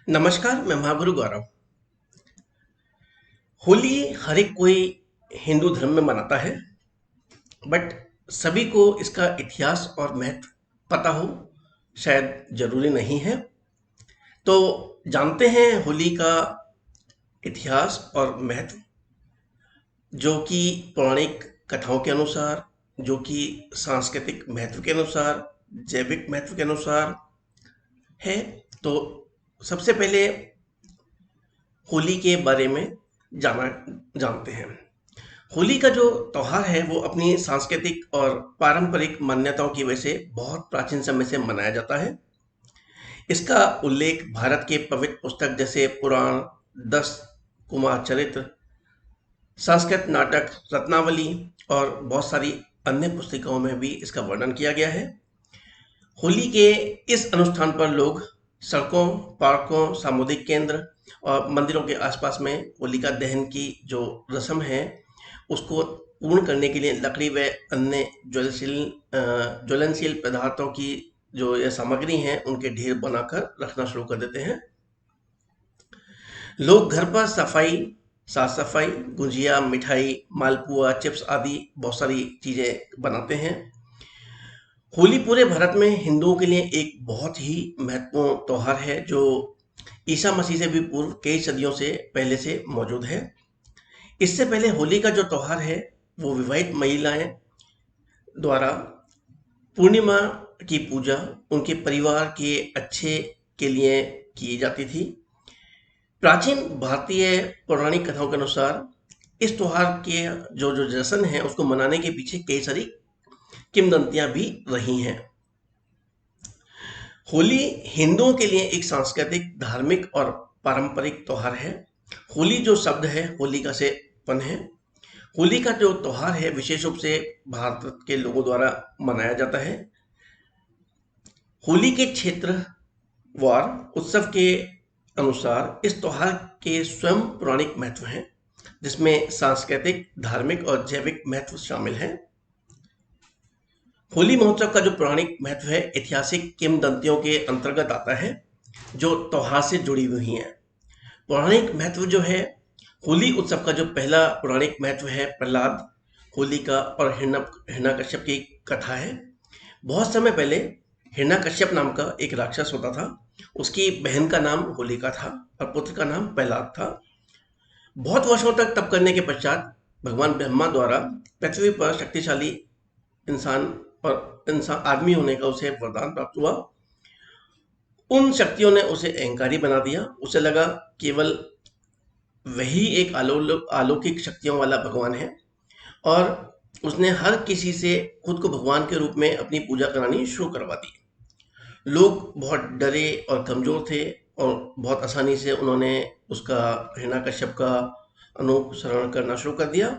नमस्कार, मैं महागुरु गौरव। होली हर एक कोई हिंदू धर्म में मनाता है, बट सभी को इसका इतिहास और महत्व पता हो शायद जरूरी नहीं है। तो जानते हैं होली का इतिहास और महत्व, जो कि पौराणिक कथाओं के अनुसार, जो कि सांस्कृतिक महत्व के अनुसार, जैविक महत्व के अनुसार है। तो सबसे पहले होली के बारे में जाना जानते हैं। होली का जो त्योहार है वो अपनी सांस्कृतिक और पारंपरिक मान्यताओं की वजह से बहुत प्राचीन समय से मनाया जाता है। इसका उल्लेख भारत के पवित्र पुस्तक जैसे पुराण, दस कुमार चरित्र, संस्कृत नाटक रत्नावली और बहुत सारी अन्य पुस्तिकाओं में भी इसका वर्णन किया गया है। होली के इस अनुष्ठान पर लोग सड़कों, पार्कों, सामुदायिक केंद्र और मंदिरों के आसपास में होलिका दहन की जो रस्म है उसको पूर्ण करने के लिए लकड़ी व अन्य ज्वलनशील पदार्थों की जो ये सामग्री हैं उनके ढेर बनाकर रखना शुरू कर देते हैं। लोग घर पर साफ सफाई, गुजिया, मिठाई, मालपुआ, चिप्स आदि बहुत सारी चीजें बनाते हैं। होली पूरे भारत में हिंदुओं के लिए एक बहुत ही महत्वपूर्ण त्योहार है, जो ईसा मसीह से भी पूर्व कई सदियों से पहले से मौजूद है। इससे पहले होली का जो त्योहार है वो विवाहित महिलाएं द्वारा पूर्णिमा की पूजा उनके परिवार के अच्छे के लिए की जाती थी। प्राचीन भारतीय पौराणिक कथाओं के अनुसार इस त्योहार के जो जो जश्न है उसको मनाने के पीछे कई सारी किंवदंतियां भी रही हैं। होली हिंदुओं के लिए एक सांस्कृतिक, धार्मिक और पारंपरिक त्योहार है। होली जो शब्द है होलिका से उत्पन्न है। होली का जो त्योहार है विशेष रूप से भारत के लोगों द्वारा मनाया जाता है। होली के क्षेत्रवार उत्सव के अनुसार इस त्योहार के स्वयं पौराणिक महत्व हैं, जिसमें सांस्कृतिक, धार्मिक और जैविक महत्व शामिल हैं। होली महोत्सव का जो पौराणिक महत्व है ऐतिहासिक किंवदंतियों के अंतर्गत आता है, जो त्योहार से जुड़ी हुई हैं। पौराणिक महत्व जो है, होली उत्सव का जो पहला पौराणिक महत्व है प्रहलाद, होलिका और हिरण्यकश्यप की कथा है। बहुत समय पहले हिरण्यकश्यप नाम का एक राक्षस होता था। उसकी बहन का नाम होलिका था और पुत्र का नाम प्रहलाद था। बहुत वर्षों तक तप करने के पश्चात भगवान ब्रह्मा द्वारा पृथ्वी पर शक्तिशाली इंसान और इंसान आदमी होने का उसे वरदान प्राप्त हुआ। उन शक्तियों ने उसे अहंकारी बना दिया। उसे लगा केवल वही एक अलौकिक शक्तियों वाला भगवान है, और उसने हर किसी से खुद को भगवान के रूप में अपनी पूजा करानी शुरू करवा दी। लोग बहुत डरे और कमजोर थे और बहुत आसानी से उन्होंने उसका, हिरण्यकश्यप का अनुसरण करना शुरू कर दिया।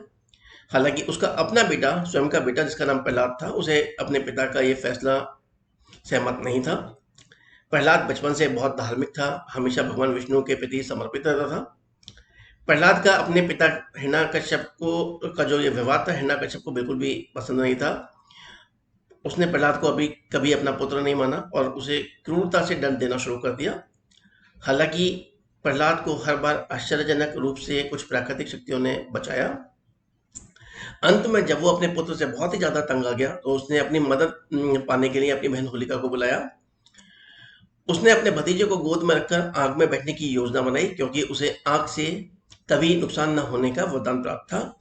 हालांकि उसका अपना बेटा, स्वयं का बेटा जिसका नाम प्रहलाद था, उसे अपने पिता का ये फैसला सहमत नहीं था। प्रहलाद बचपन से बहुत धार्मिक था, हमेशा भगवान विष्णु के प्रति समर्पित रहता था। प्रहलाद का अपने पिता हिरण्यकश्यप को का जो ये व्यवहार था हिरण्यकश्यप को बिल्कुल भी पसंद नहीं था। उसने प्रहलाद को अभी कभी अपना पुत्र नहीं माना और उसे क्रूरता से दंड देना शुरू कर दिया। हालांकि प्रहलाद को हर बार आश्चर्यजनक रूप से कुछ प्राकृतिक शक्तियों ने बचाया। अंत में जब वो अपने पुत्र से बहुत ही ज्यादा तंग आ गया तो उसने अपनी मदद पाने के लिए अपनी बहन होलिका को बुलाया। उसने अपने भतीजे को गोद में रखकर आग में बैठने की योजना बनाई, क्योंकि उसे आग से कभी नुकसान न होने का वरदान प्राप्त था।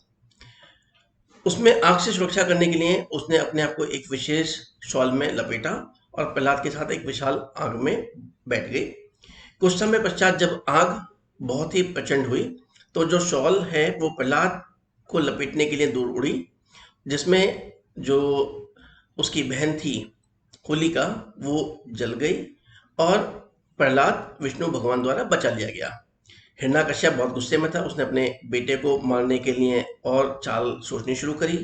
उसमें आग से सुरक्षा करने के लिए उसने अपने आप को एक विशेष शॉल में लपेटा और प्रहलाद के साथ एक विशाल आग में बैठ गई। कुछ समय पश्चात जब आग बहुत ही प्रचंड हुई तो जो शॉल है वो प्रहलाद को लपेटने के लिए दूर उड़ी, जिसमें जो उसकी बहन थी होलिका वो जल गई और प्रहलाद विष्णु भगवान द्वारा बचा लिया गया। हिरण्यकश्यप बहुत गुस्से में था। उसने अपने बेटे को मारने के लिए और चाल सोचनी शुरू करी।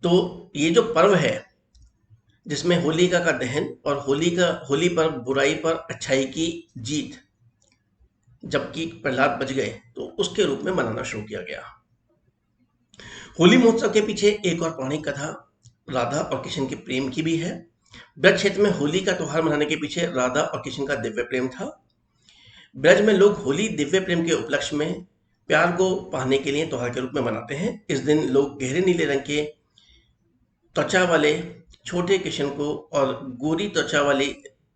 तो ये जो पर्व है जिसमें होलिका का दहन और होली पर बुराई पर अच्छाई की जीत, जबकि प्रहलाद बच गए, तो उसके रूप में मनाना शुरू किया गया। होली महोत्सव के पीछे एक और पौराणिक कथा राधा और कृष्ण के प्रेम की भी है। ब्रज क्षेत्र में होली का त्योहार मनाने के पीछे राधा और कृष्ण का दिव्य प्रेम था। ब्रज में लोग होली दिव्य प्रेम के उपलक्ष्य में प्यार को पाने के लिए त्योहार के रूप में मनाते हैं। इस दिन लोग गहरे नीले रंग के त्वचा वाले छोटे कृष्ण को और गोरी त्वचा वाली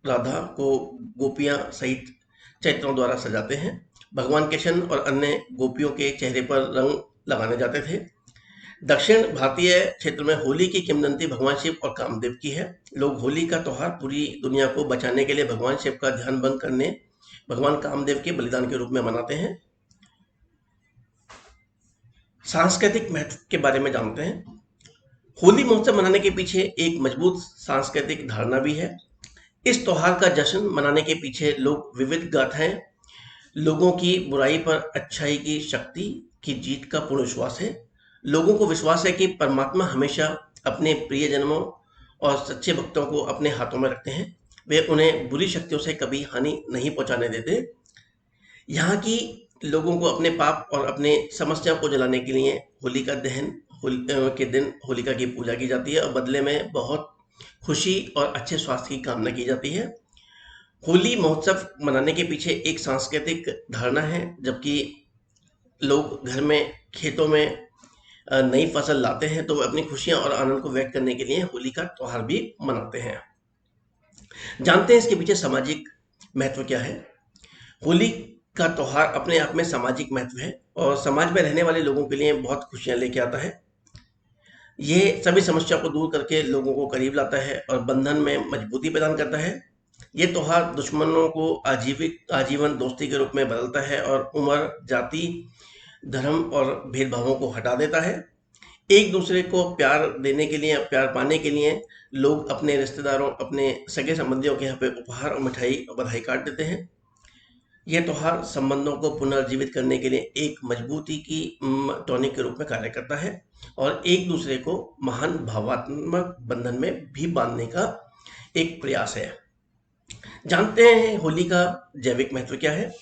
राधा को गोपियां सहित चैत्रों द्वारा सजाते हैं। भगवान कृष्ण और अन्य गोपियों के चेहरे पर रंग लगाने जाते थे। दक्षिण भारतीय क्षेत्र में होली की किंवदंती भगवान शिव और कामदेव की है। लोग होली का त्योहार पूरी दुनिया को बचाने के लिए भगवान शिव का ध्यान भंग करने भगवान कामदेव के बलिदान के रूप में मनाते हैं। सांस्कृतिक महत्व के बारे में जानते हैं। होली महोत्सव मनाने के पीछे एक मजबूत सांस्कृतिक धारणा भी है। इस त्योहार का जश्न मनाने के पीछे लोग विविध गाथाएं, लोगों की बुराई पर अच्छाई की शक्ति की जीत का पूर्ण विश्वास है। लोगों को विश्वास है कि परमात्मा हमेशा अपने प्रियजनों और सच्चे भक्तों को अपने हाथों में रखते हैं। वे उन्हें बुरी शक्तियों से कभी हानि नहीं पहुंचाने देते। यहाँ की लोगों को अपने पाप और अपने समस्याओं को जलाने के लिए होलिका दहन के दिन होलिका की पूजा की जाती है और बदले में बहुत खुशी और अच्छे स्वास्थ्य की कामना की जाती है। होली महोत्सव मनाने के पीछे एक सांस्कृतिक धारणा है। जबकि लोग घर में खेतों में नई फसल लाते हैं तो वे अपनी खुशियां और आनंद को व्यक्त करने के लिए होली का त्योहार भी मनाते हैं। जानते हैं इसके पीछे सामाजिक महत्व क्या है। होली का त्योहार अपने आप में सामाजिक महत्व है और समाज में रहने वाले लोगों के लिए बहुत खुशियां लेके आता है। ये सभी समस्या को दूर करके लोगों को करीब लाता है और बंधन में मजबूती प्रदान करता है। ये त्योहार दुश्मनों को आजीवन दोस्ती के रूप में बदलता है और उम्र, जाति, धर्म और भेदभावों को हटा देता है। एक दूसरे को प्यार देने के लिए, प्यार पाने के लिए लोग अपने रिश्तेदारों, अपने सगे संबंधियों के यहाँ पे उपहार और मिठाई और बधाई कार्ड देते हैं। यह त्योहार संबंधों को पुनर्जीवित करने के लिए एक मजबूती की टॉनिक के रूप में कार्य करता है और एक दूसरे को महान भावनात्मक बंधन में भी बांधने का एक प्रयास है। जानते हैं होली का जैविक महत्व क्या है।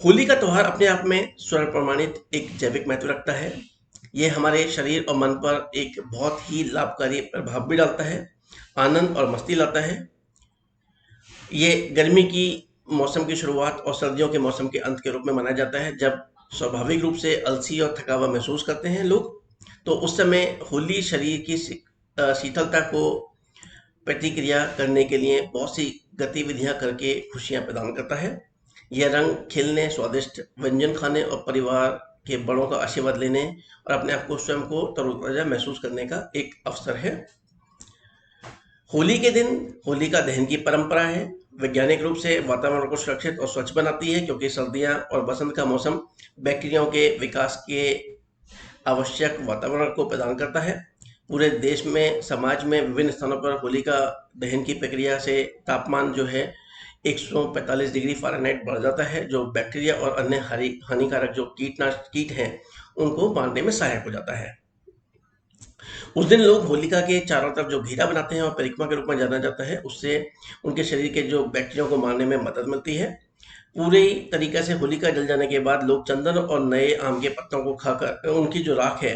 होली का त्योहार अपने आप में स्वर्ण प्रमाणित एक जैविक महत्व रखता है। यह हमारे शरीर और मन पर एक बहुत ही लाभकारी प्रभाव भी डालता है, आनंद और मस्ती लाता है। ये गर्मी की मौसम की शुरुआत और सर्दियों के मौसम के अंत के रूप में मनाया जाता है, जब स्वाभाविक रूप से अलसी और थकावा महसूस करते हैं लोग। तो उस समय होली शरीर की शीतलता को प्रतिक्रिया करने के लिए बहुत सी गतिविधियां करके खुशियां प्रदान करता है। यह रंग खेलने, स्वादिष्ट व्यंजन खाने और परिवार के बड़ों का आशीर्वाद लेने और अपने आप को स्वयं को तरोताजा महसूस करने का एक अवसर है। होली के दिन होलिका दहन की परंपरा है। वैज्ञानिक रूप से वातावरण को सुरक्षित और स्वच्छ बनाती है, क्योंकि सर्दियां और बसंत का मौसम बैक्टीरियाओं के विकास के आवश्यक वातावरण को प्रदान करता है। पूरे देश में, समाज में विभिन्न स्थानों पर होलिका दहन की प्रक्रिया से तापमान जो है 145 डिग्री फ़ारेनहाइट बढ़ जाता है, जो बैक्टीरिया और अन्य हानिकारक जो कीट हैं उनको मारने में सहायक हो जाता है। उस दिन लोग होलिका के चारों तरफ जो घेरा बनाते हैं और परिक्रमा के रूप में जाना जाता है, उससे उनके शरीर के जो बैक्टीरिया को मारने में मदद मिलती है। पूरी तरीके से होलिका जल जाने के बाद लोग चंदन और नए आम के पत्तों को खाकर उनकी जो राख है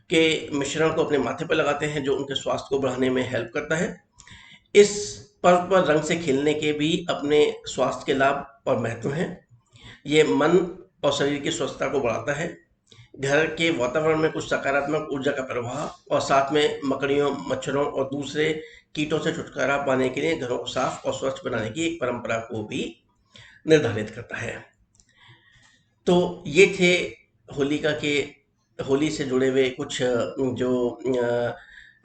के मिश्रण को अपने माथे पर लगाते हैं, जो उनके स्वास्थ्य को बढ़ाने में हेल्प करता है। इस पर्व पर रंग से खेलने के भी अपने स्वास्थ्य के लाभ और महत्व हैं। ये मन और शरीर की स्वस्थता को बढ़ाता है। घर के वातावरण में कुछ सकारात्मक ऊर्जा का प्रवाह और साथ में मकड़ियों, मच्छरों और दूसरे कीटों से छुटकारा पाने के लिए घरों को साफ और स्वच्छ बनाने की एक परंपरा को भी निर्धारित करता है। तो ये थे होलिका के होली से जुड़े हुए कुछ जो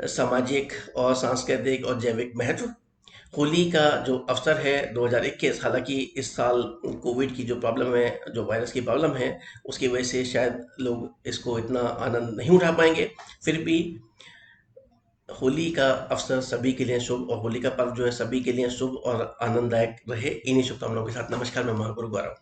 सामाजिक और सांस्कृतिक और जैविक महत्व। होली का जो अवसर है 2021, हालांकि इस साल कोविड की जो प्रॉब्लम है, जो वायरस की प्रॉब्लम है, उसकी वजह से शायद लोग इसको इतना आनंद नहीं उठा पाएंगे। फिर भी होली का अवसर सभी के लिए शुभ और होली का पर्व जो है सभी के लिए शुभ और आनंददायक रहे। इन्हीं शुभकामनाओं के साथ नमस्कार, मैं महागुरु गौरव।